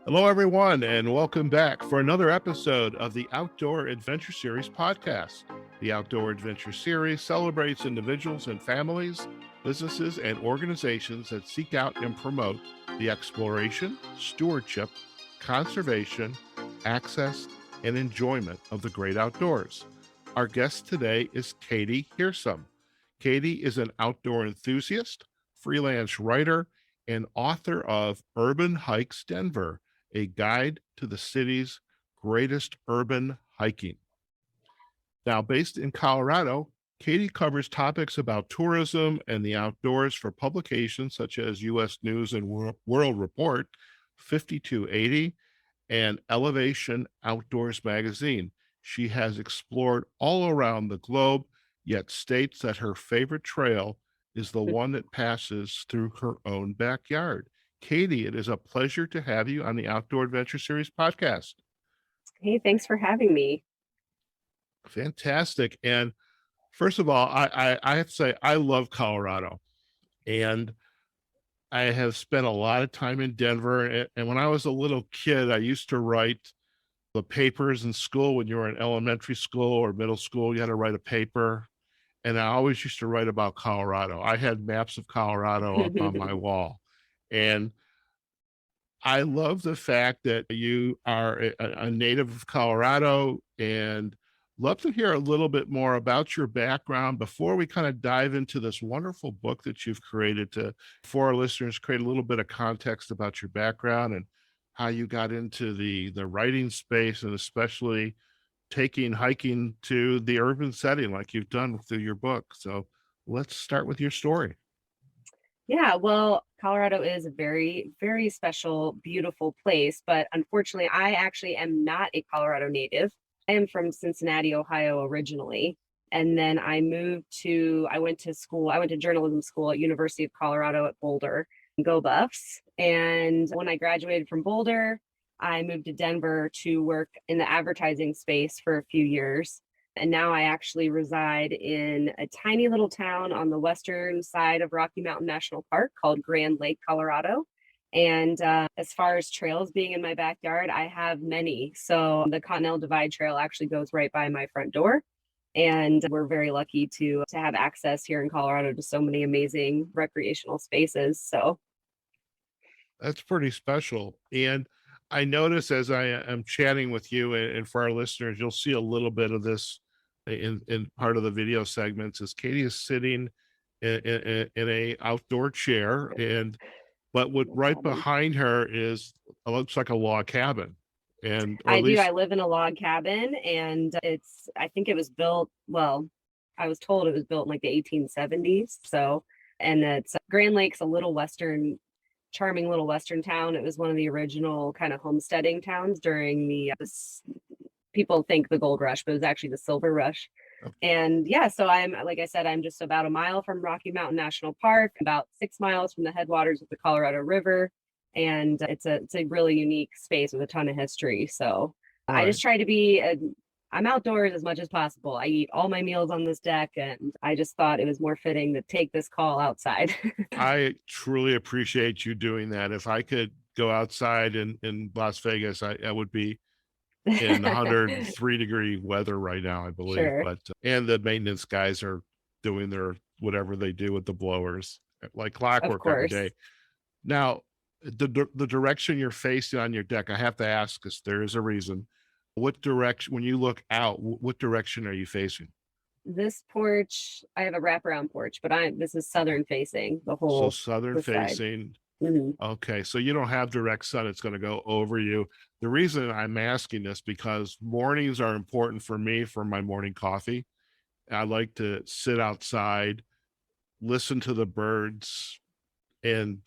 Hello, everyone, and welcome back for another episode of the Outdoor Adventure Series podcast. The Outdoor Adventure Series celebrates individuals and families, businesses, and organizations that seek out and promote the exploration, stewardship, conservation, access, and enjoyment of the great outdoors. Our guest today is Katie Hearsum. Katie is an outdoor enthusiast, freelance writer, and author of Urban Hikes Denver, a guide to the city's greatest urban hiking. Now, based in Colorado, Katie covers topics about tourism and the outdoors for publications such as U.S. News and World Report, 5280, and Elevation Outdoors magazine. She has explored all around the globe, yet states that her favorite trail is the one that passes through her own backyard. Katie, it is a pleasure to have you on the Outdoor Adventure Series podcast. Hey, thanks for having me. Fantastic. And first of all, I have to say, I love Colorado. And I have spent a lot of time in Denver. And when I was a little kid, I used to write the papers in school. When you were in elementary school or middle school, you had to write a paper. And I always used to write about Colorado. I had maps of Colorado up on my wall. And I love the fact that you are a native of Colorado, and love to hear a little bit more about your background before we kind of dive into this wonderful book that you've created for our listeners, create a little bit of context about your background and how you got into the writing space, and especially taking hiking to the urban setting like you've done through your book. So let's start with your story. Yeah, well, Colorado is a very, very special, beautiful place. But unfortunately, I actually am not a Colorado native. I am from Cincinnati, Ohio originally. And then I went to journalism school at University of Colorado at Boulder. Go Buffs. And when I graduated from Boulder, I moved to Denver to work in the advertising space for a few years. And now I actually reside in a tiny little town on the western side of Rocky Mountain National Park called Grand Lake, Colorado. And as far as trails being in my backyard, I have many. So the Continental Divide Trail actually goes right by my front door. And we're very lucky to have access here in Colorado to so many amazing recreational spaces. So That's pretty special. And I notice as I am chatting with you, and for our listeners, you'll see a little bit of this in part of the video segments, is Katie is sitting in a outdoor chair, but what right behind her is, it looks like a log cabin. And I live in a log cabin, and I think it was built, well, I was told it was built in like the 1870s. So, and it's Grand Lake's charming little western town. It was one of the original kind of homesteading towns during people think the gold rush, but it was actually the silver rush. And yeah, so like I said, I'm just about a mile from Rocky Mountain National Park, about 6 miles from the headwaters of the Colorado River. And it's a really unique space with a ton of history. So right. I just try to I'm outdoors as much as possible. I eat all my meals on this deck, and I just thought it was more fitting to take this call outside. I truly appreciate you doing that. If I could go outside in Las Vegas, I would be in 103-degree weather right now, I believe. Sure. But and the maintenance guys are doing their whatever they do with the blowers like clockwork every day. Now, the direction you're facing on your deck, I have to ask, because there is a reason. What direction, when you look out, what direction are you facing? This porch, I have a wraparound porch, but this is southern facing, the whole. So southern facing. Mm-hmm. Okay, so you don't have direct sun. It's going to go over you. The reason I'm asking this, because mornings are important for me for my morning coffee. I like to sit outside, listen to the birds, and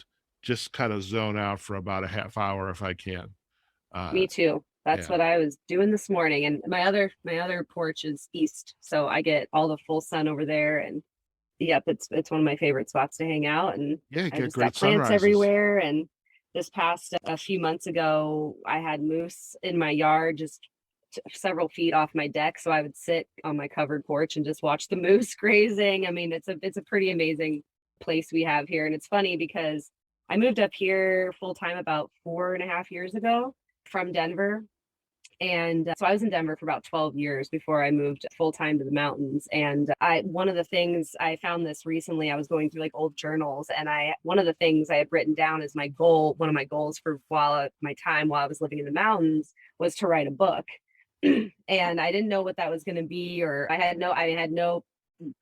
just kind of zone out for about a half hour if I can. Me too. That's what I was doing this morning. And my other porch is east, so I get all the full sun over there. And yep, it's one of my favorite spots to hang out. And yeah, I just got plants everywhere. And this past a few months ago, I had moose in my yard, just several feet off my deck. So I would sit on my covered porch and just watch the moose grazing. I mean, it's a pretty amazing place we have here. And it's funny because I moved up here full time about 4.5 years ago from Denver. And so I was in Denver for about 12 years before I moved full time to the mountains. And one of the things I found this recently, I was going through like old journals, and one of the things I had written down as my goal, one of my goals for my time while I was living in the mountains was to write a book. And I didn't know what that was going to be, or I had no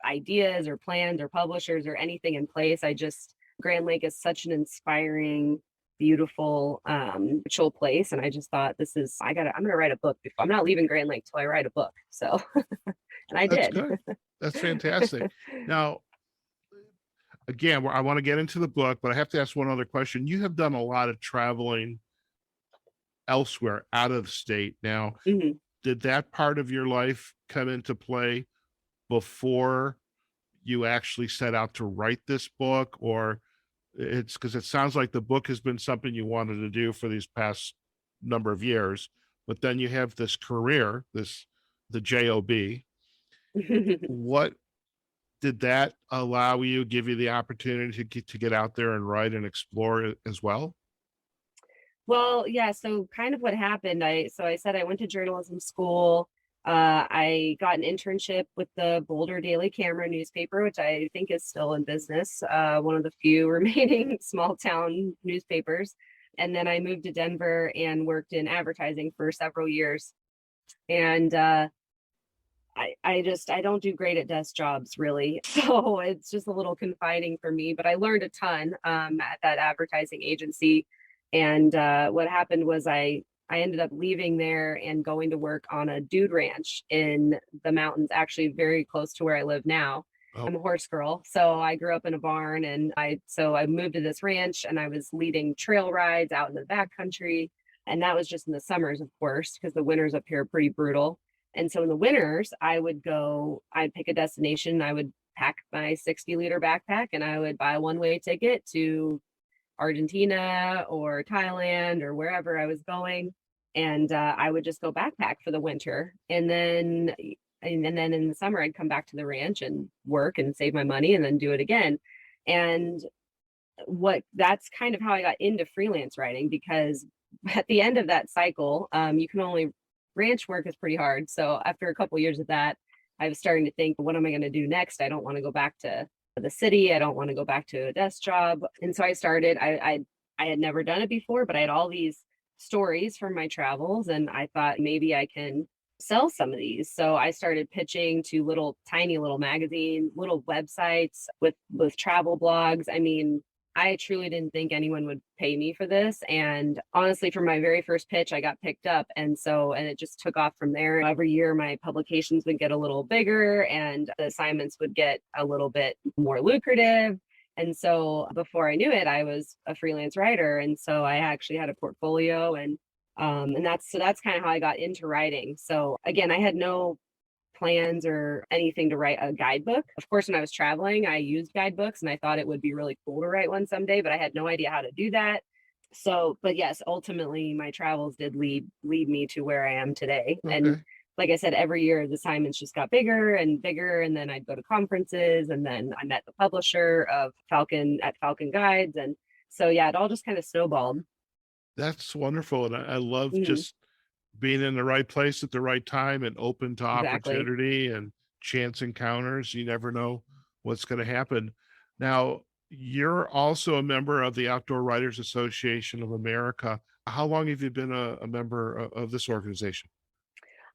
ideas or plans or publishers or anything in place. Grand Lake is such an inspiring, beautiful, chill place. And I just thought I'm going to write a book I'm not leaving Grand Lake till I write a book. So, and I That's did. good. That's fantastic. Now, again, I want to get into the book, but I have to ask one other question. You have done a lot of traveling elsewhere out of the state. Now, Mhm. did that part of your life come into play before you actually set out to write this book? Or it's because it sounds like the book has been something you wanted to do for these past number of years, but then you have this career, the job. What did that allow you, give you the opportunity to get out there and write and explore it as well? Well, yeah, so kind of what happened, I said I went to journalism school. I got an internship with the Boulder Daily Camera newspaper, which I think is still in business, one of the few remaining small town newspapers. And then I moved to Denver and worked in advertising for several years. And I don't do great at desk jobs really. So it's just a little confining for me, but I learned a ton at that advertising agency. And what happened was I ended up leaving there and going to work on a dude ranch in the mountains, actually very close to where I live now. Oh, I'm a horse girl. So I grew up in a barn, and I moved to this ranch, and I was leading trail rides out in the backcountry. And that was just in the summers, of course, because the winters up here are pretty brutal. And so in the winters, I'd pick a destination, I would pack my 60-liter backpack, and I would buy a one-way ticket to Argentina or Thailand or wherever I was going. And I would just go backpack for the winter. And then in the summer, I'd come back to the ranch and work and save my money and then do it again. And that's kind of how I got into freelance writing, because at the end of that cycle, you can only ranch work is pretty hard. So after a couple of years of that, I was starting to think, what am I going to do next? I don't want to go back to the city. I don't want to go back to a desk job. And so I started, I had never done it before, but I had all these stories from my travels, and I thought maybe I can sell some of these. So I started pitching to tiny little magazines, little websites with travel blogs. I mean, I truly didn't think anyone would pay me for this. And honestly, from my very first pitch, I got picked up. And it just took off from there. Every year, my publications would get a little bigger and the assignments would get a little bit more lucrative. And so before I knew it, I was a freelance writer. And so I actually had a portfolio, and that's kind of how I got into writing. So again, I had no plans or anything to write a guidebook. Of course, when I was traveling, I used guidebooks, and I thought it would be really cool to write one someday, but I had no idea how to do that. So, but yes, ultimately my travels did lead me to where I am today. And okay. like I said, every year the assignments just got bigger and bigger, and then I'd go to conferences, and then I met the publisher of Falcon Guides. And so yeah, it all just kind of snowballed. That's wonderful. And I love Mhm. just being in the right place at the right time and open to Exactly. opportunity and chance encounters. You never know what's going to happen. Now, you're also a member of the Outdoor Writers Association of America. How long have you been a member of this organization?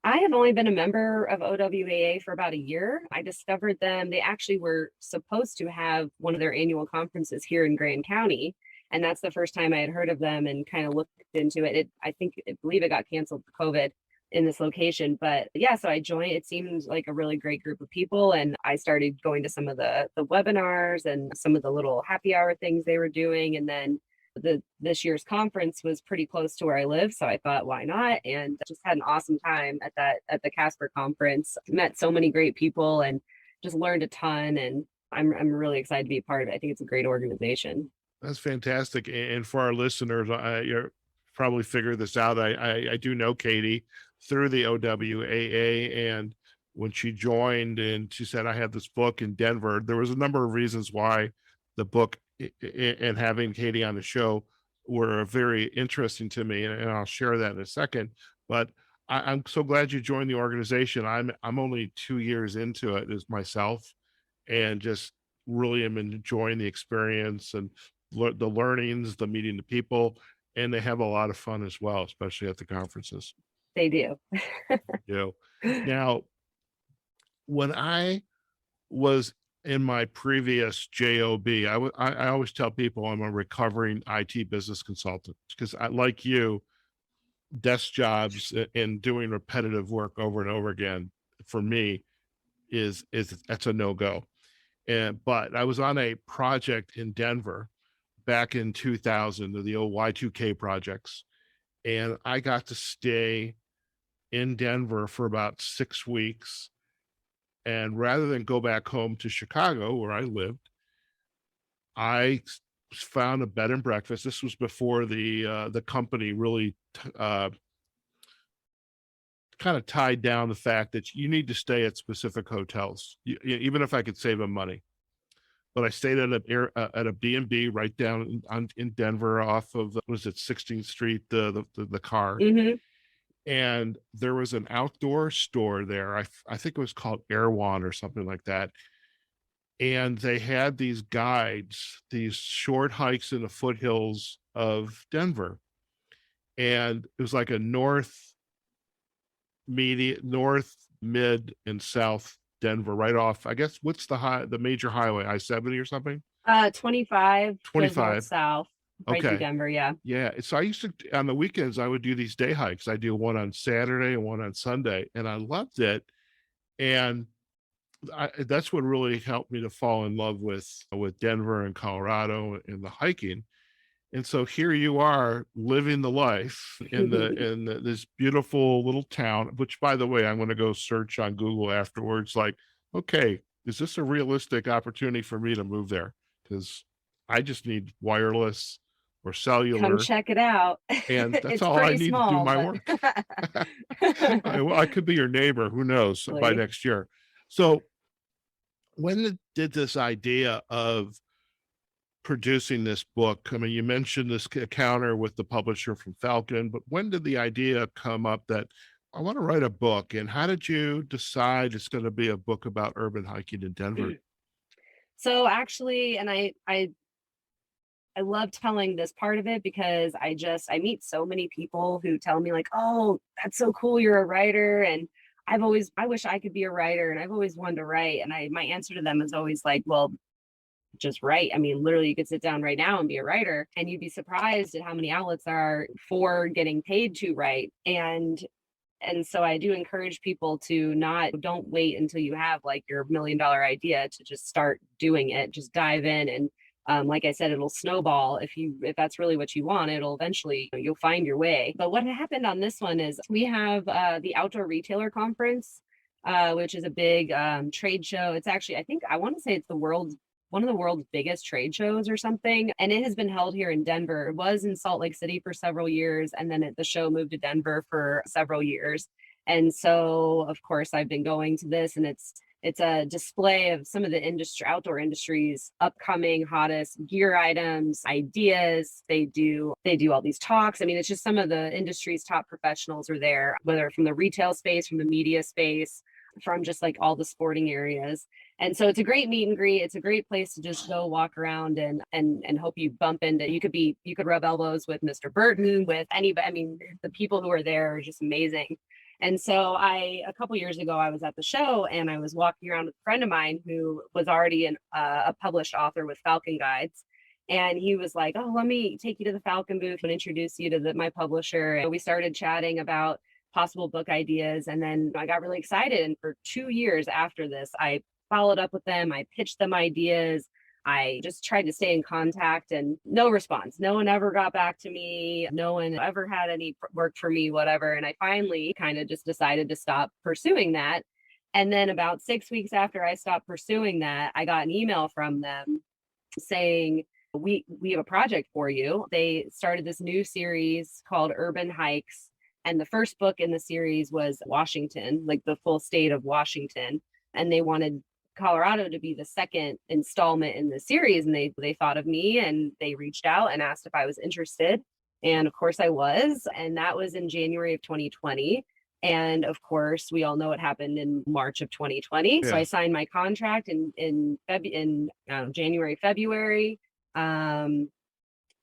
I have only been a member of OWAA for about a year. I discovered them. They actually were supposed to have one of their annual conferences here in Grand County. And that's the first time I had heard of them and kind of looked into it. I believe it got canceled for COVID in this location. But yeah, so I joined. It seemed like a really great group of people. And I started going to some of the webinars and some of the little happy hour things they were doing. And then this year's conference was pretty close to where I live, so I thought, why not? And just had an awesome time at the Casper conference. Met so many great people and just learned a ton. And I'm really excited to be a part of it. I think it's a great organization. That's fantastic. And for our listeners, you're probably figured this out. I do know Katie through the OWAA. And when she joined and she said, I had this book in Denver, there was a number of reasons why the book and having Katie on the show were very interesting to me, and I'll share that in a second. But I'm so glad you joined the organization. I'm only 2 years into it as myself, and just really am enjoying the experience and the learnings, the meeting the people, and they have a lot of fun as well, especially at the conferences. They do. You know, now when I was in my previous job, I always tell people I'm a recovering IT business consultant because I, like you, desk jobs and doing repetitive work over and over again for me is that's a no go. And but I was on a project in Denver back in 2000, the old Y2K projects, and I got to stay in Denver for about 6 weeks. And rather than go back home to Chicago, where I lived, I found a bed and breakfast. This was before the company really kind of tied down the fact that you need to stay at specific hotels, even if I could save them money. But I stayed at a B&B right down in Denver off of, was it 16th Street, the car. Mm-hmm. And there was an outdoor store there. I think it was called Erewhon or something like that. And they had these guides, these short hikes in the foothills of Denver. And it was like a north, mid, and south Denver, right off. I guess what's the major highway, I-70 or something? 25 goes 25. north-south, right through Okay. Denver, yeah. Yeah. So I used to, on the weekends, I would do these day hikes. I do one on Saturday and one on Sunday, and I loved it. And that's what really helped me to fall in love with Denver and Colorado and the hiking. And so here you are living the life in this beautiful little town, which, by the way, I'm going to go search on Google afterwards. Like, okay, is this a realistic opportunity for me to move there? Because I just need wireless or cellular. Come check it out. And that's It's all I pretty need to do small, my but work. I could be your neighbor. Who knows by Really? next year? So when did this idea of producing this book? I mean, you mentioned this encounter with the publisher from Falcon, but when did the idea come up that I want to write a book? And how did you decide it's going to be a book about urban hiking in Denver? So actually, and I love telling this part of it because I meet so many people who tell me like, oh, that's so cool, you're a writer. And I wish I could be a writer, and I've always wanted to write. And my answer to them is always like, well, just write. I mean, literally you could sit down right now and be a writer, and you'd be surprised at how many outlets there are for getting paid to write. And so I do encourage people to don't wait until you have like your $1 million idea to just start doing it. Just dive in, and like I said, it'll snowball. If that's really what you want, it'll eventually, you'll find your way. But what happened on this one is we have the Outdoor Retailer Conference, which is a big trade show. It's actually, I want to say it's one of the world's biggest trade shows or something. And it has been held here in Denver. It was in Salt Lake City for several years. And then the show moved to Denver for several years. And so, of course, I've been going to this, and it's a display of some of the outdoor industry's upcoming hottest gear items, ideas. They do all these talks. I mean, it's just some of the industry's top professionals are there, whether from the retail space, from the media space, from just like all the sporting areas. And so it's a great meet and greet. It's a great place to just go walk around and hope you bump into. You could rub elbows with Mr. Burton, with anybody. I mean, the people who are there are just amazing. And so a couple years ago, I was at the show, and I was walking around with a friend of mine who was already a published author with Falcon Guides. And he was like, oh, let me take you to the Falcon booth and introduce you to my publisher. And we started chatting about possible book ideas. And then I got really excited. And for 2 years after this, I followed up with them. I pitched them ideas. I just tried to stay in contact, and no response. No one ever got back to me. No one ever had any work for me, whatever. And I finally kind of just decided to stop pursuing that. And then about 6 weeks after I stopped pursuing that, I got an email from them saying, we have a project for you. They started this new series called Urban Hikes. And the first book in the series was Washington, like the full state of Washington. And they wanted Colorado to be the second installment in the series, and they thought of me and they reached out and asked if I was interested. And of course I was, and that was in January of 2020. And of course, we all know what happened in March of 2020. So Yeah. I signed my contract in January, February. And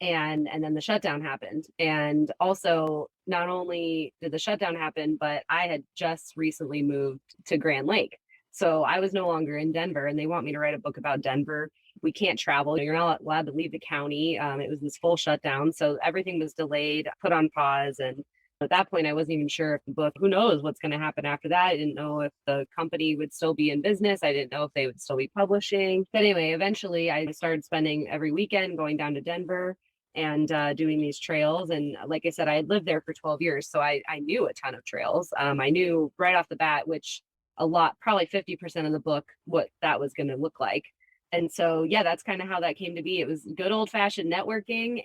then the shutdown happened. And also, not only did the shutdown happen, but I had just recently moved to Grand Lake. So I was no longer in Denver, and they want me to write a book about Denver. We can't travel. You're not allowed to leave the county. It was this full shutdown. So everything was delayed, put on pause. And at that point, I wasn't even sure if the book, who knows what's going to happen after that. I didn't know if the company would still be in business. I didn't know if they would still be publishing. But anyway, eventually I started spending every weekend going down to Denver and doing these trails. And like I said, I had lived there for 12 years. So I knew a ton of trails. I knew right off the bat, which a lot, probably 50% of the book, what that was going to look like. And so, yeah, that's kind of how that came to be. It was good old fashioned networking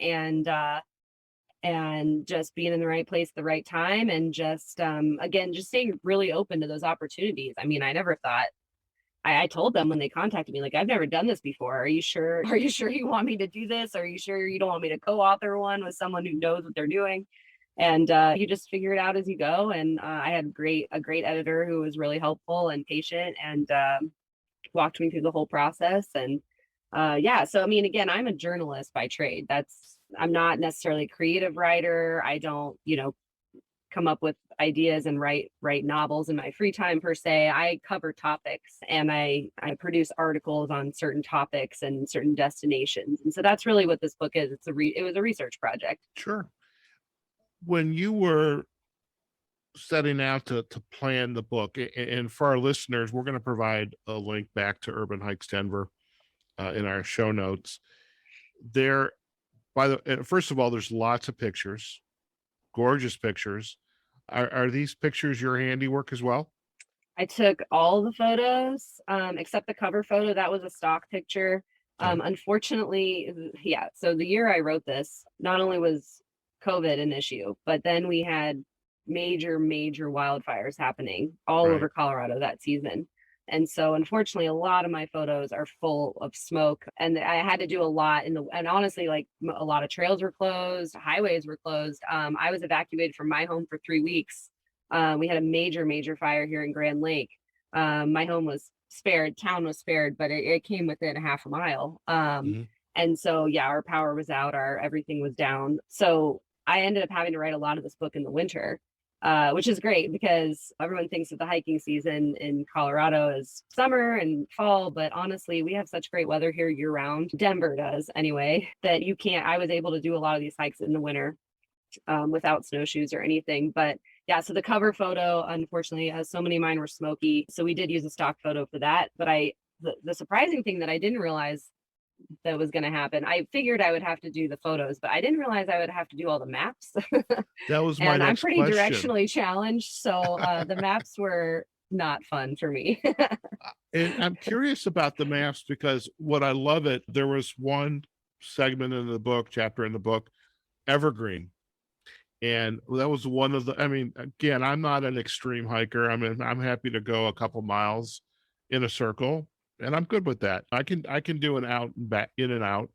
and just being in the right place at the right time. And just, again, just staying really open to those opportunities. I mean, I never thought, I told them when they contacted me, like, I've never done this before. Are you sure? Are you sure you want me to do this? Are you sure you don't want me to co-author one with someone who knows what they're doing? And you just figure it out as you go. And I had a great editor who was really helpful and patient and walked me through the whole process. And yeah, so I mean, again, I'm a journalist by trade. I'm not necessarily a creative writer. I don't, come up with ideas and write novels in my free time per se. I cover topics and I produce articles on certain topics and certain destinations. And so that's really what this book is. It was a research project. Sure. When you were setting out to plan the book, and for our listeners, we're going to provide a link back to Urban Hikes Denver in our show notes. There, first of all, there's lots of pictures, gorgeous pictures. Are these pictures your handiwork as well? I took all the photos except the cover photo. That was a stock picture. Okay. Unfortunately, yeah. So the year I wrote this, not only was COVID an issue, but then we had major wildfires happening all Right. over Colorado that season. And so unfortunately, a lot of my photos are full of smoke, and I had to do a lot and honestly, like a lot of trails were closed, highways were closed. I was evacuated from my home for 3 weeks. We had a major fire here in Grand Lake. My home was spared, town was spared, but it came within a half a mile. Mm-hmm. And so, yeah, our power was out, everything was down. So I ended up having to write a lot of this book in the winter, which is great because everyone thinks of the hiking season in Colorado as summer and fall, but honestly, we have such great weather here year round. Denver does anyway, that I was able to do a lot of these hikes in the winter without snowshoes or anything. But yeah, so the cover photo, unfortunately, so many of mine were smoky. So we did use a stock photo for that. But the surprising thing that I didn't realize that was going to happen, I figured I would have to do the photos, but I didn't realize I would have to do all the maps. That was my And I'm next pretty question. directionally challenged. So the maps were not fun for me. And I'm curious about the maps because what I love there was one segment in the book, chapter in the book, Evergreen. And that was one of I mean, again, I'm not an extreme hiker. I mean, I'm happy to go a couple miles in a circle, and I'm good with that. I can do an out and back, in and out.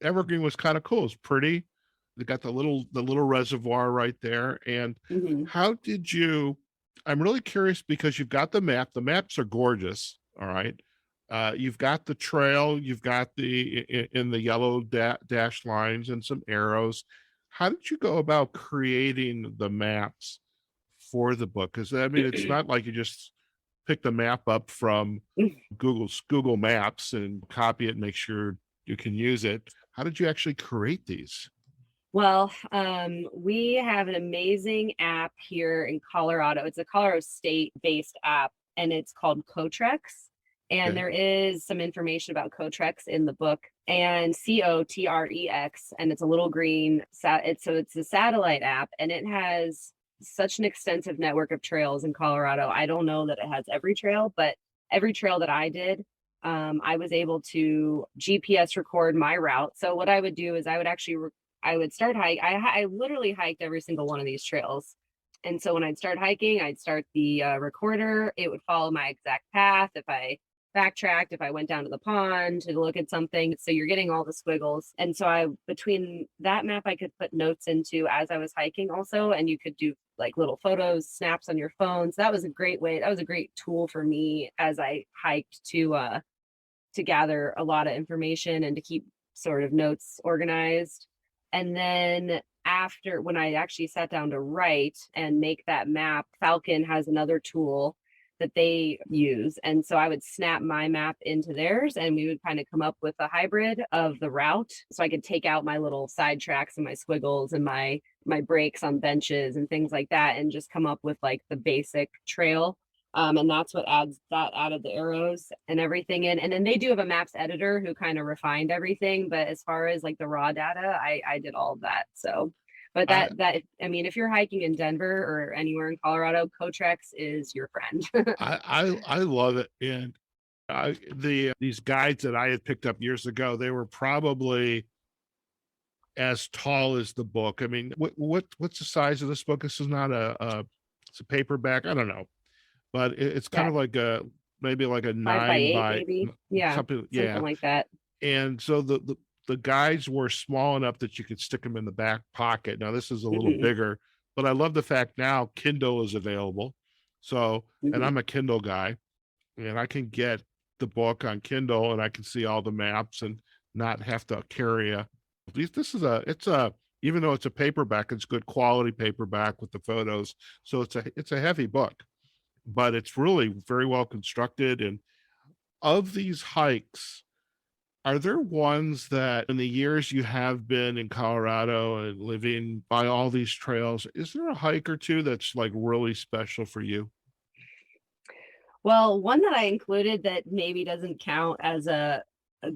Evergreen was kind of cool. It's pretty. They got the little reservoir right there. And how did you? I'm really curious because you've got the map. The maps are gorgeous. All right. You've got the trail. You've got in the yellow dashed lines and some arrows. How did you go about creating the maps for the book? Because I mean, it's not like you just pick the map up from Google Maps and copy it and make sure you can use it. How did you actually create these? Well, we have an amazing app here in Colorado. It's a Colorado state-based app, and it's called Cotrex. And there is some information about Cotrex in the book, and Cotrex, and it's a little green. It's a satellite app, and it has such an extensive network of trails in Colorado. I don't know that it has every trail, but every trail that I did, I was able to GPS record my route. So what I would do is I would start hike. I literally hiked every single one of these trails. And so when I'd start hiking, I'd start the recorder. It would follow my exact path. If I backtracked if I went down to the pond to look at something. So you're getting all the squiggles. And so between that map, I could put notes into as I was hiking also, and you could do like little photos, snaps on your phone. So that was a great way. That was a great tool for me as I hiked to gather a lot of information and to keep sort of notes organized. And then after, when I actually sat down to write and make that map, Falcon has another tool that they use. And so I would snap my map into theirs and we would kind of come up with a hybrid of the route. So I could take out my little side tracks and my squiggles and my breaks on benches and things like that and just come up with like the basic trail. And that's what added the arrows and everything in. And then they do have a maps editor who kind of refined everything. But as far as like the raw data, I did all of that. So, but I mean, if you're hiking in Denver or anywhere in Colorado, Cotrex is your friend. I love it. And these guides that I had picked up years ago, they were probably as tall as the book. I mean, what's the size of this book? This is not it's a paperback. I don't know, but it's kind Yeah, of like maybe like a 5 by 8, by maybe. Yeah, something. something Yeah. like that. And so the guides were small enough that you could stick them in the back pocket. Now this is a little Mhm, bigger, but I love the fact now Kindle is available. So, and mhm. I'm a Kindle guy, and I can get the book on Kindle and I can see all the maps and not have to carry this is even though it's a paperback, it's good quality paperback with the photos. So it's a heavy book, but it's really very well constructed. And of these hikes, are there ones that in the years you have been in Colorado and living by all these trails, is there a hike or two that's like really special for you? Well, one that I included that maybe doesn't count as a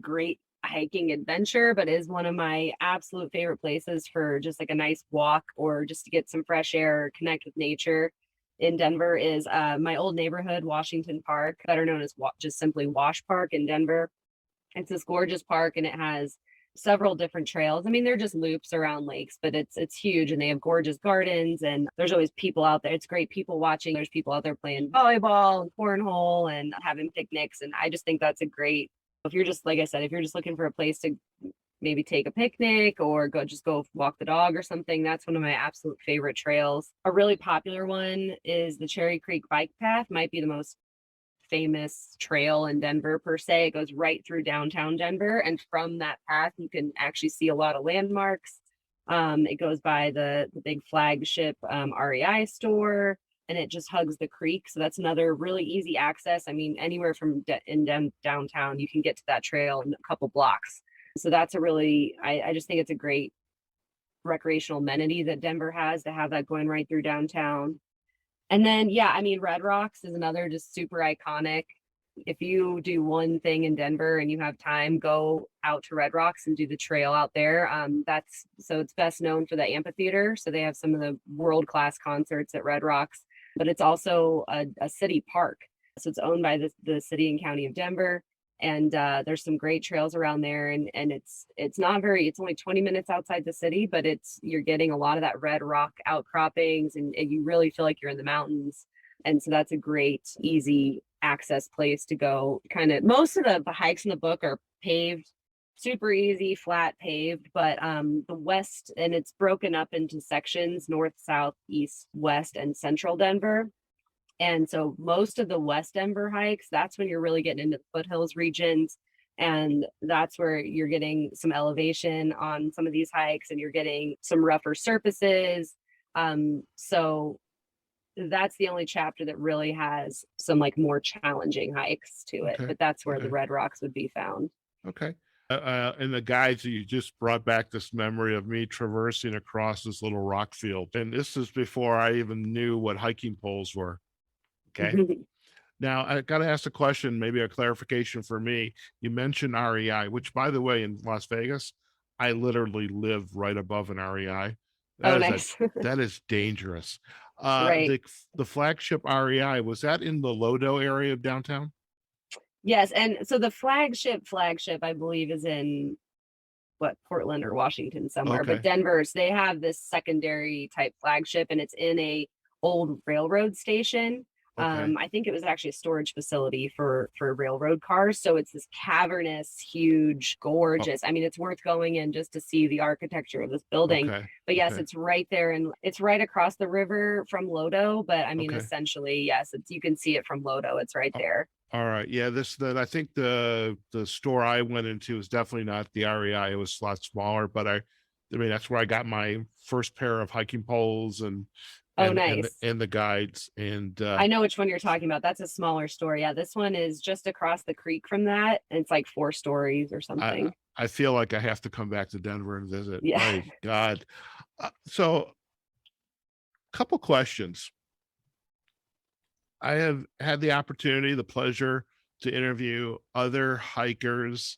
great hiking adventure, but is one of my absolute favorite places for just like a nice walk or just to get some fresh air, connect with nature in Denver is my old neighborhood, Washington Park, better known as just simply Wash Park in Denver. It's this gorgeous park and it has several different trails. I mean, they're just loops around lakes, but it's huge and they have gorgeous gardens and there's always people out there. It's great people watching. There's people out there playing volleyball and cornhole and having picnics. And I just think that's a great, if you're just, like I said, if you're just looking for a place to maybe take a picnic or go walk the dog or something, that's one of my absolute favorite trails. A really popular one is the Cherry Creek Bike Path, might be the most famous trail in Denver per se. It goes right through downtown Denver. And from that path, you can actually see a lot of landmarks. It goes by the big flagship REI store and it just hugs the creek. So that's another really easy access. I mean, anywhere from downtown, you can get to that trail in a couple blocks. So that's a really, I just think it's a great recreational amenity that Denver has to have that going right through downtown. And then, yeah, I mean, Red Rocks is another just super iconic. If you do one thing in Denver and you have time, go out to Red Rocks and do the trail out there. It's best known for the amphitheater. So they have some of the world-class concerts at Red Rocks, but it's also a city park. So it's owned by the city and county of Denver. And there's some great trails around there, and it's only 20 minutes outside the city, but you're getting a lot of that red rock outcroppings, and you really feel like you're in the mountains. And so that's a great, easy access place to go. Kind of most of the hikes in the book are paved, super easy, flat paved, but the west, and it's broken up into sections: north, south, east, west, and central Denver. And so most of the West Denver hikes, that's when you're really getting into the foothills regions. And that's where you're getting some elevation on some of these hikes and you're getting some rougher surfaces. So that's the only chapter that really has some like more challenging hikes to it. Okay. But that's where the Okay. Red Rocks would be found. Okay. And the guides, you just brought back this memory of me traversing across this little rock field. And this is before I even knew what hiking poles were. Okay. Now I got to ask a question, maybe a clarification for me. You mentioned REI, which by the way, in Las Vegas, I literally live right above an REI. Oh, That is nice. that is dangerous. Right. The flagship REI, was that in the Lodo area of downtown? Yes. And so the flagship, I believe, is in Portland or Washington somewhere, but Okay. Denver's, they have this secondary type flagship and it's in a old railroad station. Okay. I think it was actually a storage facility for railroad cars. So it's this cavernous, huge, Oh, gorgeous. I mean, it's worth going in just to see the architecture of this building. okay. But yes, Okay. it's right there, and it's right across the river from Lodo. But I mean, Okay. essentially, yes, it's you can see it from Lodo. It's right A- there. All right. Yeah, I think the store I went into is definitely not the REI. It was a lot smaller, but I mean that's where I got my first pair of hiking poles Oh, nice. and the guides and I know which one you're talking about. That's a smaller store. Yeah, this one is just across the creek from that. It's like 4 stories or I something. I feel like I have to come back to Denver and visit. Yeah. My God. So, couple questions. I have had the opportunity, the pleasure to interview other hikers.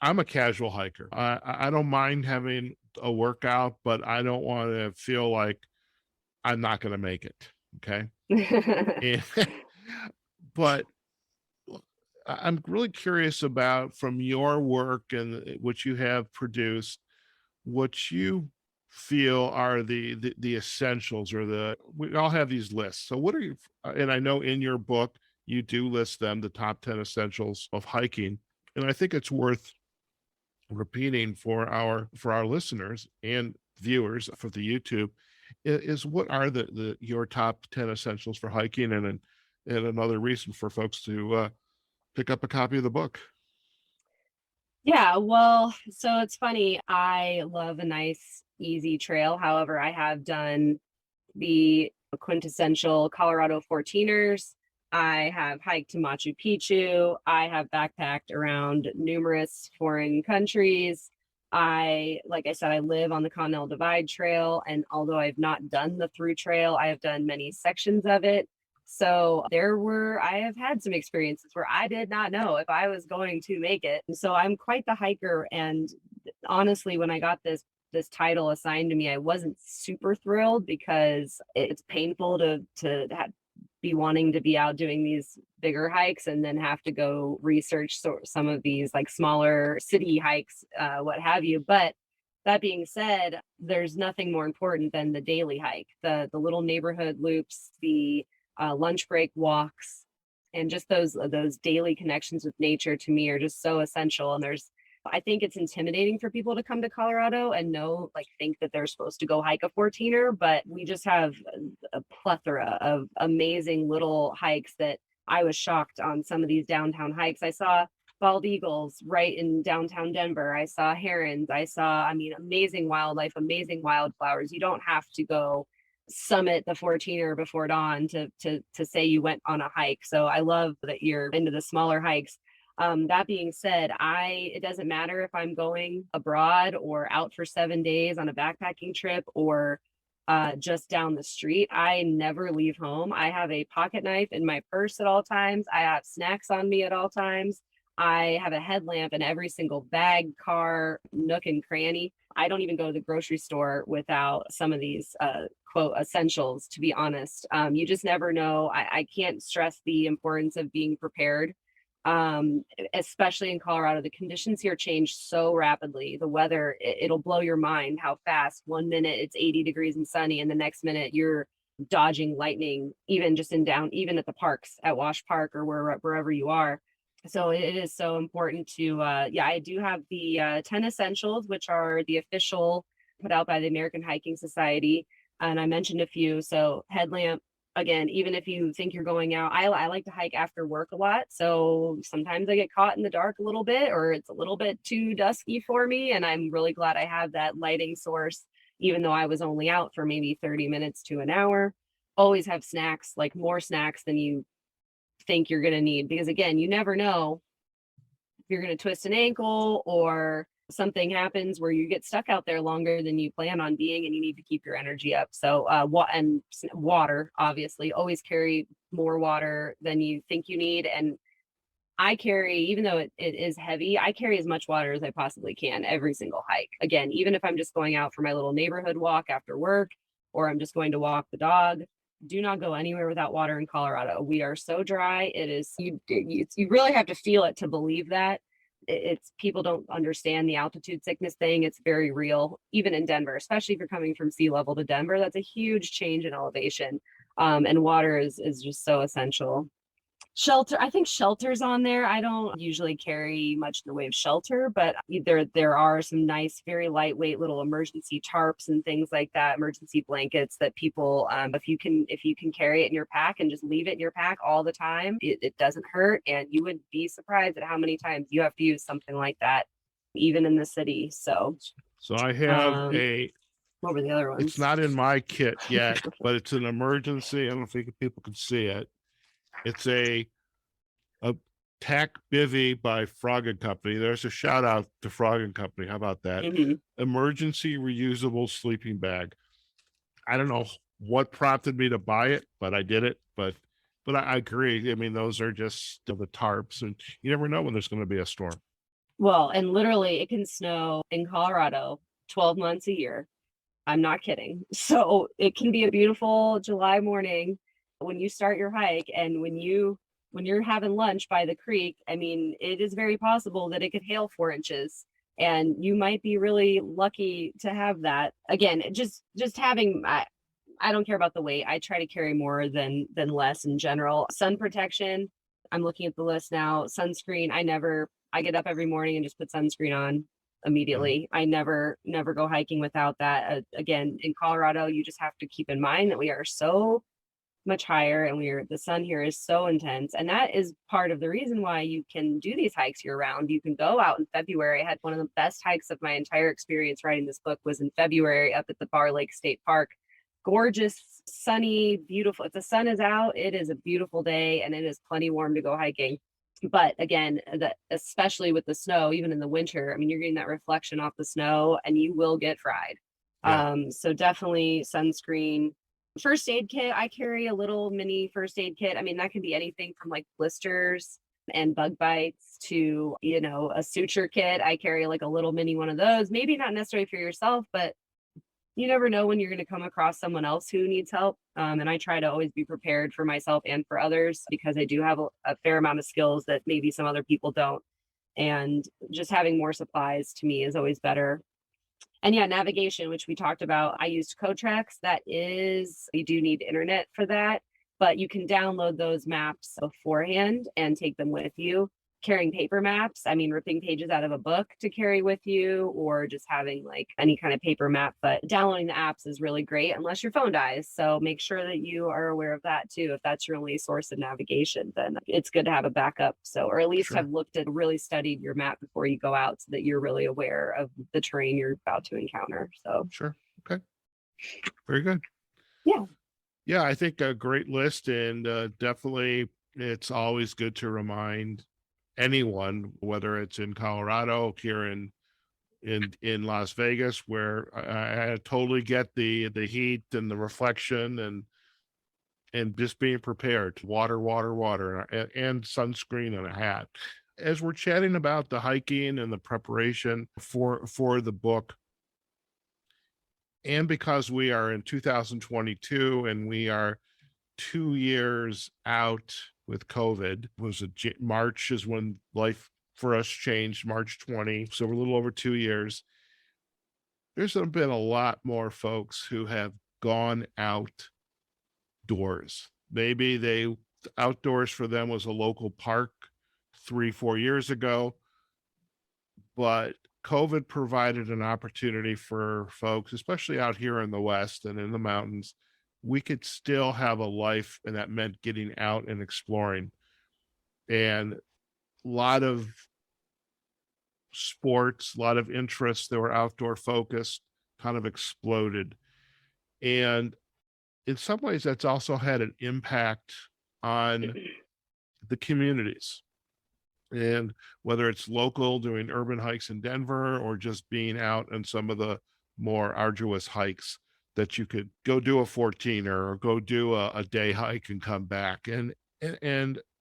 I'm a casual hiker. I don't mind having a workout, but I don't want to feel like I'm not going to make it. Okay. And, but I'm really curious about from your work and what you have produced, what you feel are the essentials or we all have these lists. So what are you, and I know in your book, you do list them, the top 10 essentials of hiking. And I think it's worth repeating for our listeners and viewers for the YouTube is what are the your top 10 essentials for hiking and another reason for folks to pick up a copy of the book. Yeah, well, so it's funny. I love a nice, easy trail. However, I have done the quintessential Colorado 14ers. I have hiked to Machu Picchu. I have backpacked around numerous foreign countries. Like I said, I live on the Continental Divide Trail. And although I've not done the through trail, I have done many sections of it. So I have had some experiences where I did not know if I was going to make it. And so I'm quite the hiker. And honestly, when I got this title assigned to me, I wasn't super thrilled because it's painful be wanting to be out doing these bigger hikes and then have to go research some of these like smaller city hikes, what have you. But that being said, there's nothing more important than the daily hike, the little neighborhood loops, the lunch break walks, and just those daily connections with nature to me are just so essential. And I think it's intimidating for people to come to Colorado and think that they're supposed to go hike a 14er, but we just have a plethora of amazing little hikes that I was shocked on some of these downtown hikes. I saw bald eagles right in downtown Denver. I saw herons. I mean, amazing wildlife, amazing wildflowers. You don't have to go summit the 14er before dawn to say you went on a hike. So I love that you're into the smaller hikes. That being said, it doesn't matter if I'm going abroad or out for 7 days on a backpacking trip or just down the street. I never leave home. I have a pocket knife in my purse at all times. I have snacks on me at all times. I have a headlamp in every single bag, car, nook, and cranny. I don't even go to the grocery store without some of these quote essentials, to be honest. You just never know. I can't stress the importance of being prepared, especially in Colorado. The conditions here change so rapidly. The weather, it'll blow your mind how fast. 1 minute it's 80 degrees and sunny, and the next minute you're dodging lightning, even even at the parks at Wash Park or wherever you are. So it is so important to, yeah, I do have the 10 essentials, which are the official put out by the American Hiking Society. And I mentioned a few. So headlamp, again, even if you think you're going out, I like to hike after work a lot. So sometimes I get caught in the dark a little bit, or it's a little bit too dusky for me. And I'm really glad I have that lighting source, even though I was only out for maybe 30 minutes to an hour. Always have snacks, like more snacks than you think you're going to need, because again, you never know if you're going to twist an ankle or something happens where you get stuck out there longer than you plan on being and you need to keep your energy up. So and water, obviously, always carry more water than you think you need. And I carry, even though it is heavy, I carry as much water as I possibly can every single hike. Again, even if I'm just going out for my little neighborhood walk after work, or I'm just going to walk the dog, do not go anywhere without water in Colorado. We are so dry. It is, you really have to feel it to believe that. It's people don't understand the altitude sickness thing. It's very real, even in Denver, especially if you're coming from sea level to Denver. That's a huge change in elevation. And water is just so essential. Shelter, I think shelter's on there. I don't usually carry much in the way of shelter, but there are some nice, very lightweight little emergency tarps and things like that, emergency blankets that people, if you can carry it in your pack and just leave it in your pack all the time, it doesn't hurt. And you would be surprised at how many times you have to use something like that, even in the city. So I have what were the other ones? It's not in my kit yet, but it's an emergency. I don't think people can see it. It's a tack bivy by Frog and Company. There's a shout out to Frog and Company. How about that? Emergency reusable sleeping bag. I don't know what prompted me to buy it, but I did it. But I agree. I mean, those are just the tarps, and you never know when there's going to be a storm. Well, and literally it can snow in Colorado 12 months a year. I'm not kidding. So it can be a beautiful July morning when you start your hike, and when you're having lunch by the creek. I mean, it is very possible that it could hail 4 inches, and you might be really lucky to have that. Again, just having, I don't care about the weight. I try to carry more than less in general. Sun protection. I'm looking at the list now. Sunscreen. I get up every morning and just put sunscreen on immediately. I never go hiking without that. Again, in Colorado, you just have to keep in mind that we are so much higher, and the sun here is so intense, and that is part of the reason why you can do these hikes year round. You can go out in February. I had one of the best hikes of my entire experience writing this book was in February up at the Bar Lake State Park. Gorgeous, sunny, beautiful. If the sun is out, it is a beautiful day, and it is plenty warm to go hiking. But again, especially with the snow, even in the winter, I mean, you're getting that reflection off the snow and you will get fried. Yeah. So definitely sunscreen. First aid kit, I carry a little mini first aid kit. I mean, that can be anything from like blisters and bug bites to, a suture kit. I carry like a little mini one of those, maybe not necessarily for yourself, but you never know when you're going to come across someone else who needs help. And I try to always be prepared for myself and for others, because I do have a fair amount of skills that maybe some other people don't. And just having more supplies to me is always better. And yeah, navigation, which we talked about, I used Cotrex. You do need internet for that, but you can download those maps beforehand and take them with you. Carrying paper maps, I mean, ripping pages out of a book to carry with you, or just having like any kind of paper map. But downloading the apps is really great unless your phone dies. So make sure that you are aware of that too. If that's your only source of navigation, then it's good to have a backup. So, or at least have really studied your map before you go out, so that you're really aware of the terrain you're about to encounter. So sure. Okay. Very good. Yeah. Yeah, I think a great list, and definitely it's always good to remind anyone, whether it's in Colorado, here in Las Vegas, where I totally get the heat and the reflection, and just being prepared. Water, and sunscreen and a hat. As we're chatting about the hiking and the preparation for the book, and because we are in 2022 and we are 2 years out with COVID, March is when life for us changed, March 20. So we're a little over 2 years. There's been a lot more folks who have gone outdoors. Maybe outdoors for them was a local park 3-4 years ago, but COVID provided an opportunity for folks, especially out here in the West and in the mountains. We could still have a life, and that meant getting out and exploring. And a lot of sports, a lot of interests that were outdoor focused kind of exploded. And in some ways, that's also had an impact on the communities. And whether it's local doing urban hikes in Denver, or just being out on some of the more arduous hikes that you could go do a 14er or go do a day hike and come back. And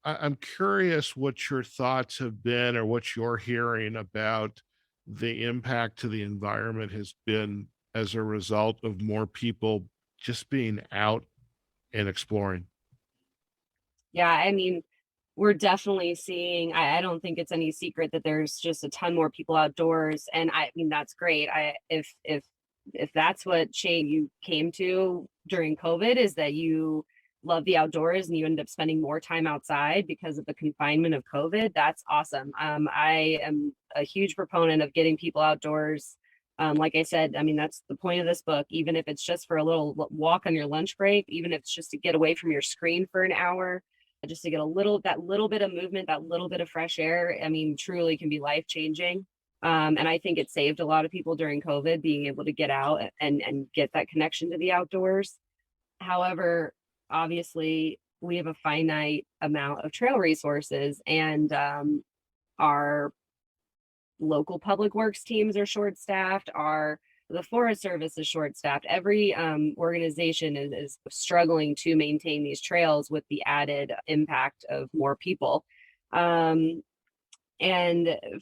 I'm curious what your thoughts have been, or what you're hearing about the impact to the environment has been as a result of more people just being out and exploring. Yeah, I mean, we're definitely seeing, I don't think it's any secret that there's just a ton more people outdoors. And I mean, that's great. If that's what you came to during COVID, is that you love the outdoors and you end up spending more time outside because of the confinement of COVID, that's awesome. I am a huge proponent of getting people outdoors. Like I said, I mean, that's the point of this book, even if it's just for a little walk on your lunch break, even if it's just to get away from your screen for an hour, just to get that little bit of movement, that little bit of fresh air, I mean, truly can be life changing. And I think it saved a lot of people during COVID being able to get out and get that connection to the outdoors. However, obviously, we have a finite amount of trail resources, and our local public works teams are short staffed. The Forest Service is short staffed. Every organization is struggling to maintain these trails with the added impact of more people. And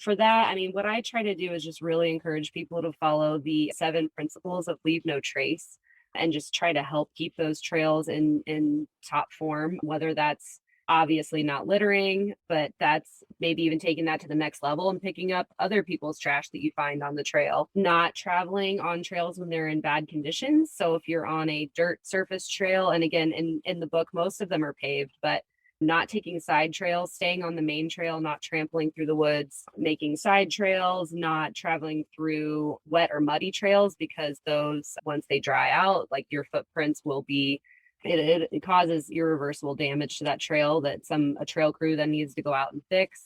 for that, I mean, what I try to do is just really encourage people to follow the 7 principles of leave no trace and just try to help keep those trails in top form, whether that's obviously not littering, but that's maybe even taking that to the next level and picking up other people's trash that you find on the trail, not traveling on trails when they're in bad conditions. So if you're on a dirt surface trail, and again, in the book, most of them are paved, but not taking side trails, staying on the main trail, not trampling through the woods, making side trails, not traveling through wet or muddy trails, because those, once they dry out, like your footprints will be, it causes irreversible damage to that trail that a trail crew then needs to go out and fix.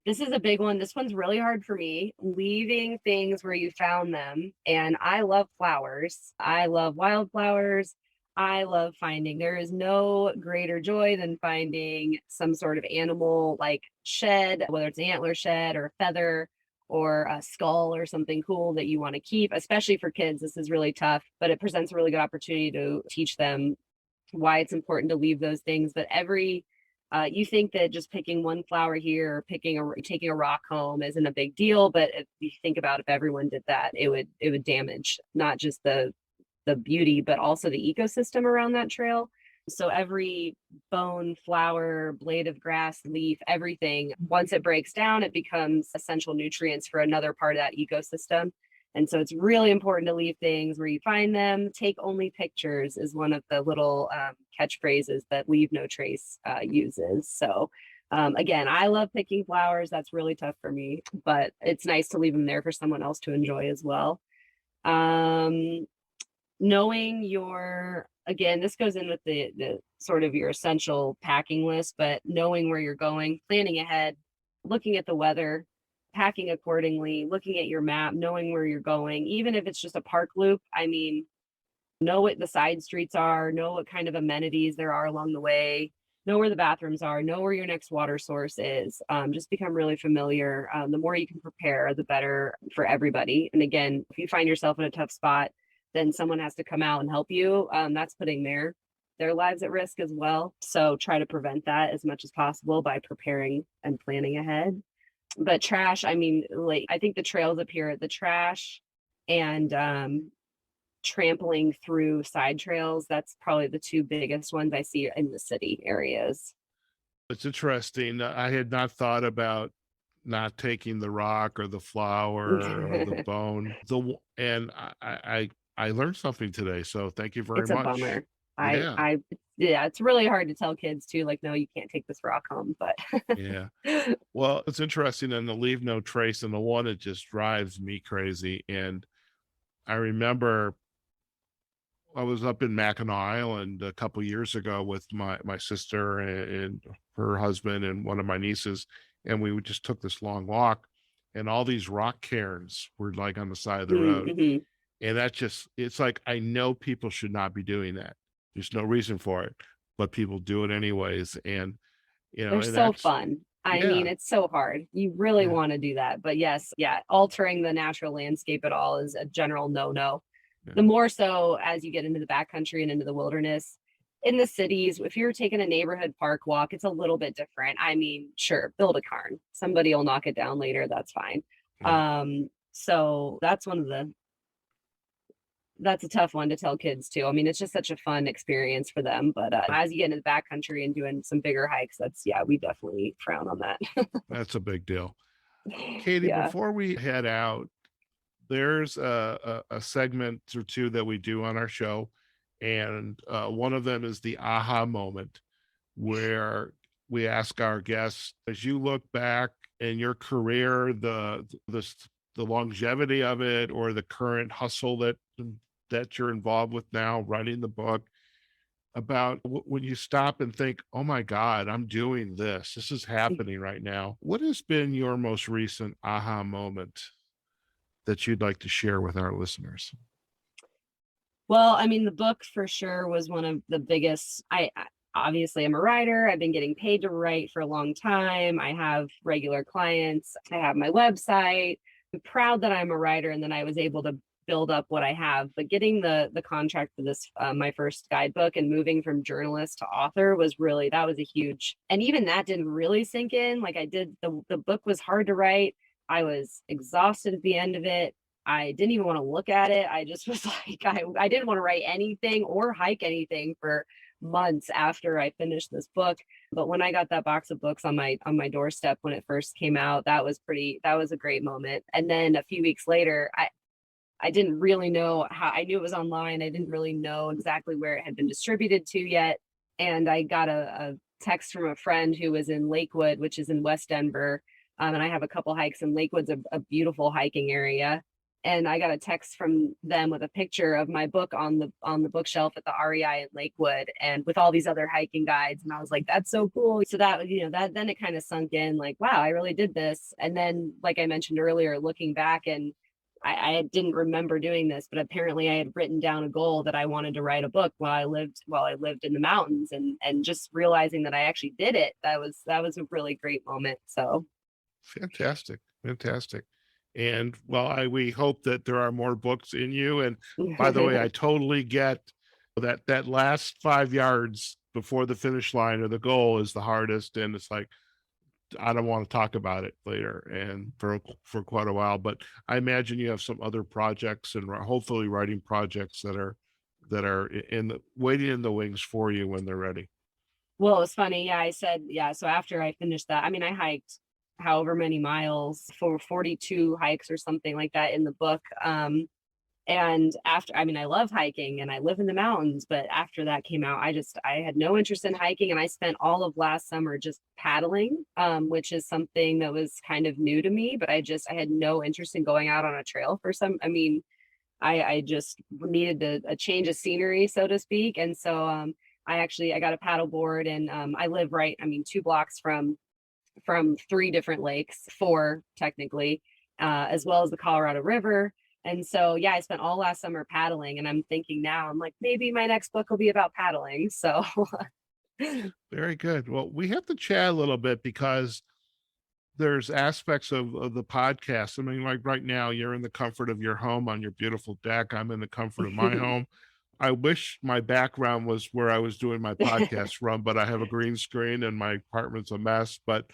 This is a big one. This one's really hard for me, leaving things where you found them. And I love flowers. I love wildflowers. I love finding. There is no greater joy than finding some sort of animal like shed, whether it's an antler shed or a feather or a skull or something cool that you want to keep, especially for kids. This is really tough, but it presents a really good opportunity to teach them why it's important to leave those things. But you think that just picking one flower here or taking a rock home isn't a big deal, but if you think about if everyone did that, it would damage not just the beauty, but also the ecosystem around that trail. So every bone, flower, blade of grass, leaf, everything, once it breaks down, it becomes essential nutrients for another part of that ecosystem. And so it's really important to leave things where you find them. Take only pictures is one of the little catchphrases that Leave No Trace uses. So again, I love picking flowers. That's really tough for me, but it's nice to leave them there for someone else to enjoy as well. Knowing again, this goes in with the sort of your essential packing list, but knowing where you're going, planning ahead, looking at the weather, packing accordingly, looking at your map, knowing where you're going, even if it's just a park loop. I mean, know what the side streets are, know what kind of amenities there are along the way, know where the bathrooms are, know where your next water source is. Just become really familiar. The more you can prepare, the better for everybody. And again, if you find yourself in a tough spot, then someone has to come out and help you. That's putting their lives at risk as well. So try to prevent that as much as possible by preparing and planning ahead. But trash, I mean, like, I think the trails up here, the trash and trampling through side trails, that's probably the 2 biggest ones I see in the city areas. It's interesting. I had not thought about not taking the rock or the flower or the bone. And I learned something today, so thank you very It's a much. bummer. Yeah. Yeah, it's really hard to tell kids too, like, no, you can't take this rock home, but Yeah. Well, it's interesting, and the Leave No Trace, and the one that just drives me crazy. And I remember I was up in Mackinac Island a couple years ago with my sister and her husband and one of my nieces, and we just took this long walk, and all these rock cairns were like on the side of the road. Mhm. And it's like, I know people should not be doing that. There's no reason for it, but people do it anyways. And, They're and so that's, fun. I mean, yeah, it's so hard. You really yeah, want to do that. But yes, yeah, altering the natural landscape at all is a general no-no. yeah. The more so as you get into the backcountry and into the wilderness. In the cities, if you're taking a neighborhood park walk, it's a little bit different. I mean, sure, build a cairn. Somebody will knock it down later. That's fine. Yeah. So that's a tough one to tell kids too. I mean, it's just such a fun experience for them. But as you get into the backcountry and doing some bigger hikes, we definitely frown on that. That's a big deal. Katie, Yeah. before we head out, there's a segment or two that we do on our show, And one of them is the aha moment, where we ask our guests, as you look back in your career, the longevity of it, or the current hustle that you're involved with now, writing the book, about when you stop and think, oh my God, I'm doing this. This is happening right now. What has been your most recent aha moment that you'd like to share with our listeners? Well, I mean, the book for sure was one of the biggest. Obviously I'm a writer. I've been getting paid to write for a long time. I have regular clients. I have my website. I'm proud that I'm a writer and that I was able to build up what I have. But getting the contract for this, my first guidebook, and moving from journalist to author was really, that was a huge. And even that didn't really sink in. Like, I did the book was hard to write. I was exhausted at the end of it. I didn't even want to look at it. I just was like, I didn't want to write anything or hike anything for months after I finished this book. But when I got that box of books on my doorstep when it first came out, that was a great moment. And then a few weeks later, I didn't really know how. I knew it was online. I didn't really know exactly where it had been distributed to yet. And I got a text from a friend who was in Lakewood, which is in West Denver. And I have a couple hikes, and Lakewood's a beautiful hiking area. And I got a text from them with a picture of my book on the bookshelf at the REI in Lakewood, and with all these other hiking guides. And I was like, that's so cool. So that, that then it kind of sunk in, like, wow, I really did this. And then, like I mentioned earlier, looking back, and I didn't remember doing this, but apparently I had written down a goal that I wanted to write a book while I lived in the mountains, and just realizing that I actually did it. That was a really great moment. So Fantastic. Fantastic. And well, we hope that there are more books in you. And by the way, I totally get that last 5 yards before the finish line or the goal is the hardest. And it's like, I don't want to talk about it later and for quite a while. But I imagine you have some other projects and hopefully writing projects that are waiting in the wings for you when they're ready. Well, it was funny. Yeah, I said, yeah. So after I finished that, I mean, I hiked however many miles, for 42 hikes or something like that in the book. And after, I mean, I love hiking and I live in the mountains, but after that came out, I had no interest in hiking. And I spent all of last summer just paddling, which is something that was kind of new to me, but I had no interest in going out on a trail I mean, I just needed a change of scenery, so to speak. And so, I got a paddle board, and I live right, I mean, 2 blocks from 3 different lakes, 4 technically, as well as the Colorado River. And so, yeah, I spent all last summer paddling, and I'm thinking now, I'm like, maybe my next book will be about paddling. So, Very good. Well, we have to chat a little bit because there's aspects of the podcast. I mean, like right now, you're in the comfort of your home on your beautiful deck. I'm in the comfort of my home. I wish my background was where I was doing my podcast from, but I have a green screen and my apartment's a mess. But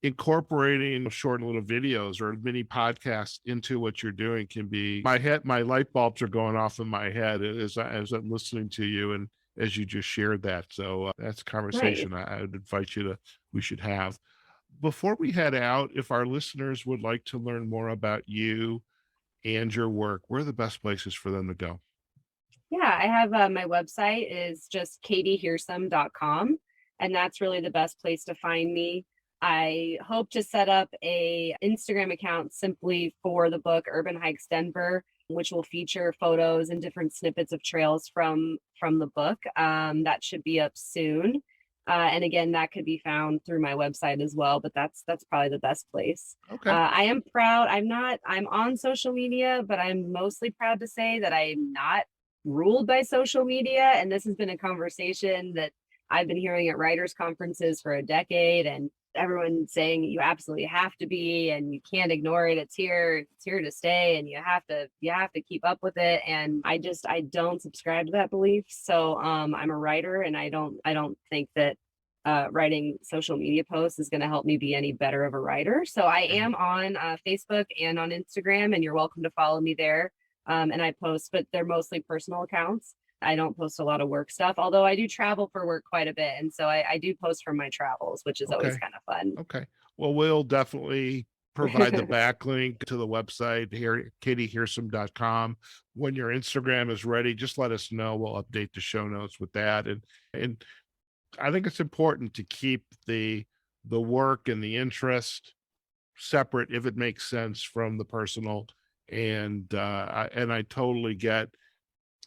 incorporating short little videos or mini podcasts into what you're doing can be, my light bulbs are going off in my head as I'm listening to you and as you just shared that. So that's a right. conversation I would invite we should have. Before we head out, if our listeners would like to learn more about you and your work, where are the best places for them to go? Yeah, I have my website is just katiehearsum.com, and that's really the best place to find me. I hope to set up a Instagram account simply for the book Urban Hikes Denver, which will feature photos and different snippets of trails from the book. That should be up soon. And again, that could be found through my website as well, but that's probably the best place. Okay. I am proud. I'm on social media, but I'm mostly proud to say that I'm not ruled by social media. And this has been a conversation that I've been hearing at writers' conferences for a decade, and everyone saying you absolutely have to be, and you can't ignore it. It's here to stay, and you have to keep up with it. And I don't subscribe to that belief. So I'm a writer, and I don't think that writing social media posts is going to help me be any better of a writer. So I am on Facebook and on Instagram, and you're welcome to follow me there. And I post, but they're mostly personal accounts. I don't post a lot of work stuff, although I do travel for work quite a bit. And so I do post from my travels, which is always Okay. kind of fun. Okay. Well, we'll definitely provide the backlink to the website here, katiehearsum.com. When your Instagram is ready, just let us know. We'll update the show notes with that. And I think it's important to keep the work and the interest separate if it makes sense from the personal. And I totally get,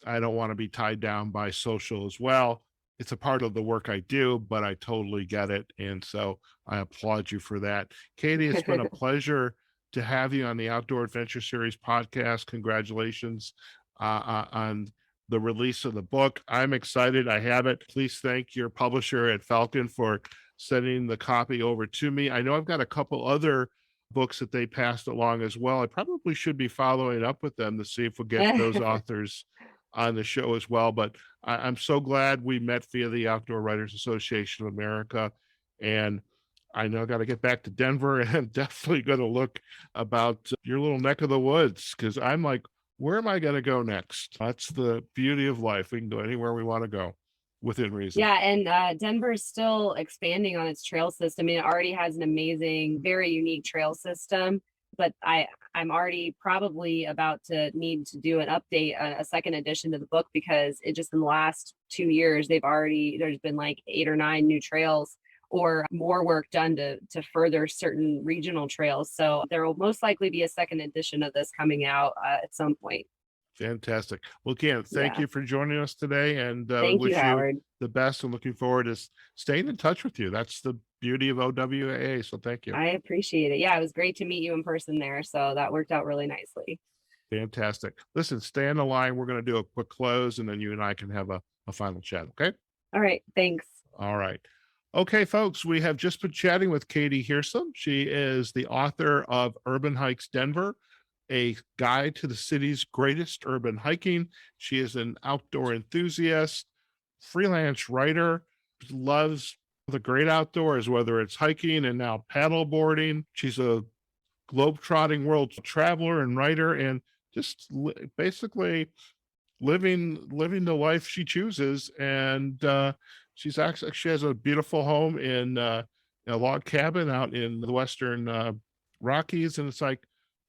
I don't want to be tied down by social as well. It's a part of the work I do, but I totally get it. And so I applaud you for that. Katie, it's been a pleasure to have you on the Outdoor Adventure Series podcast. Congratulations on the release of the book. I'm excited. I have it. Please thank your publisher at Falcon for sending the copy over to me. I know I've got a couple other books that they passed along as well. I probably should be following up with them to see if we'll get those authors on the show as well. But I'm so glad we met via the Outdoor Writers Association of America. And I know I got to get back to Denver, and I'm definitely going to look about your little neck of the woods, because I'm like, where am I going to go next? That's the beauty of life. We can go anywhere we want to go within reason. Yeah, and Denver's still expanding on its trail system. I mean, it already has an amazing, very unique trail system, but I'm already probably about to need to do an update, a second edition to the book, because it just in the last 2 years, there's been like 8 or 9 new trails or more work done to further certain regional trails. So there will most likely be a second edition of this coming out at some point. Fantastic. Well, Ken, thank you for joining us today, and Thank wish you, Howard. you the best, and looking forward to staying in touch with you. That's the beauty of OWAA. So thank you. I appreciate it. Yeah, it was great to meet you in person there. So that worked out really nicely. Fantastic. Listen, stay on the line. We're going to do a quick close, and then you and I can have a final chat. Okay. All right. Thanks. All right. Okay, folks, we have just been chatting with Katie Hearsum. She is the author of Urban Hikes Denver, a guide to the city's greatest urban hiking. She is an outdoor enthusiast, freelance writer, loves the great outdoors, whether it's hiking and now paddle boarding. She's a globetrotting world traveler and writer, and just basically living the life she chooses. And she has a beautiful home in a log cabin out in the Western Rockies. And it's like,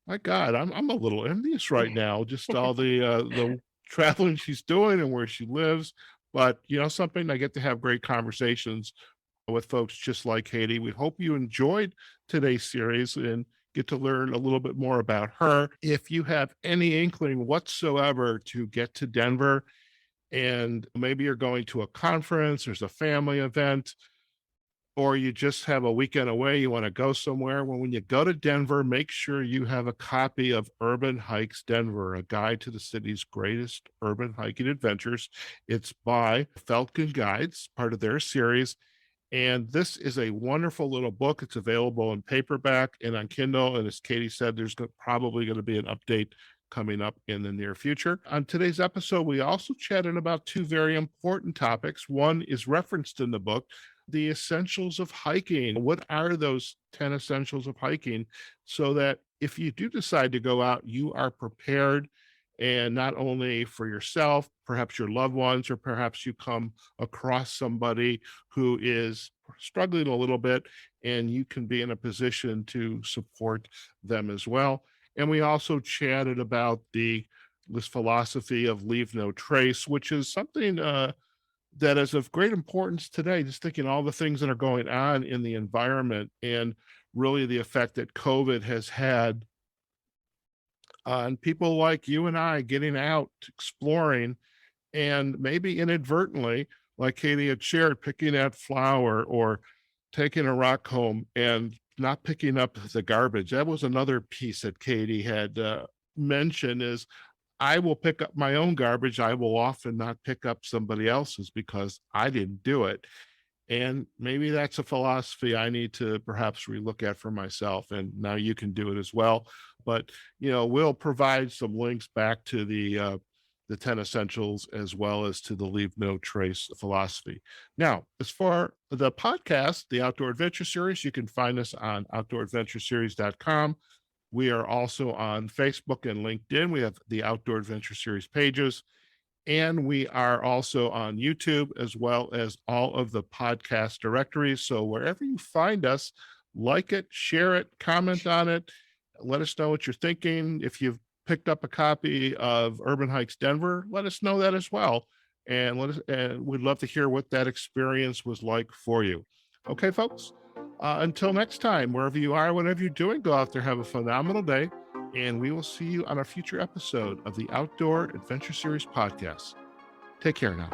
my God, I'm a little envious right now, just all the traveling she's doing and where she lives. But something, I get to have great conversations with folks just like Katie. We hope you enjoyed today's series and get to learn a little bit more about her. If you have any inkling whatsoever to get to Denver, and maybe you're going to a conference, there's a family event, or you just have a weekend away, you want to go somewhere, well, when you go to Denver, make sure you have a copy of Urban Hikes Denver, a guide to the city's greatest urban hiking adventures. It's by Falcon Guides, part of their series. And this is a wonderful little book. It's available in paperback and on Kindle. And as Katie said, there's probably going to be an update coming up in the near future. On today's episode, we also chatted about 2 very important topics. One is referenced in the book, the essentials of hiking. What are those 10 essentials of hiking, so that if you do decide to go out, you are prepared, and not only for yourself, perhaps your loved ones, or perhaps you come across somebody who is struggling a little bit, and you can be in a position to support them as well. And we also chatted about this philosophy of leave no trace, which is something that is of great importance today, just thinking all the things that are going on in the environment, and really the effect that COVID has had on people like you and I getting out, exploring, and maybe inadvertently, like Katie had shared, picking that flower or taking a rock home and not picking up the garbage. That was another piece that Katie had mentioned, is I will pick up my own garbage. I will often not pick up somebody else's because I didn't do it. And maybe that's a philosophy I need to perhaps relook at for myself. And now you can do it as well. But, we'll provide some links back to the 10 essentials, as well as to the leave no trace philosophy. Now, as for the podcast, the Outdoor Adventure Series, you can find us on outdooradventureseries.com. We are also on Facebook and LinkedIn. We have the Outdoor Adventure Series pages. And we are also on YouTube, as well as all of the podcast directories. So wherever you find us, like it, share it, comment on it. Let us know what you're thinking. If you've picked up a copy of Urban Hikes Denver, let us know that as well. And we'd love to hear what that experience was like for you. Okay, folks. Until next time, wherever you are, whatever you're doing, go out there, have a phenomenal day, and we will see you on a future episode of the Outdoor Adventure Series podcast. Take care now.